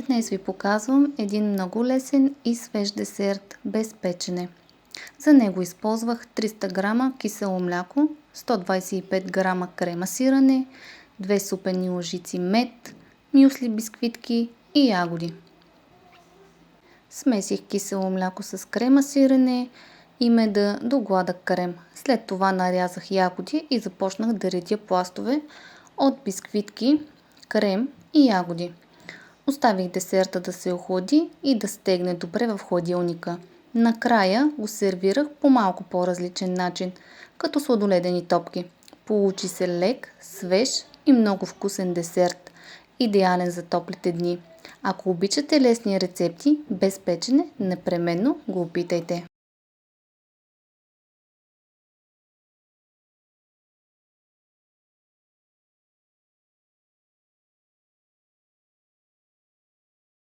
Днес ви показвам един много лесен и свеж десерт без печене. За него използвах 300 г кисело мляко, 125 г крема сирене, 2 супени лъжици мед, мюсли бисквитки и ягоди. Смесих кисело мляко с крема сирене и меда до гладък крем. След това нарязах ягоди и започнах да редя пластове от бисквитки, крем и ягоди. Оставих десерта да се охлади и да стегне добре в хладилника. Накрая го сервирах по малко по-различен начин, като сладоледени топки. Получи се лек, свеж и много вкусен десерт, идеален за топлите дни. Ако обичате лесни рецепти без печене, непременно го опитайте.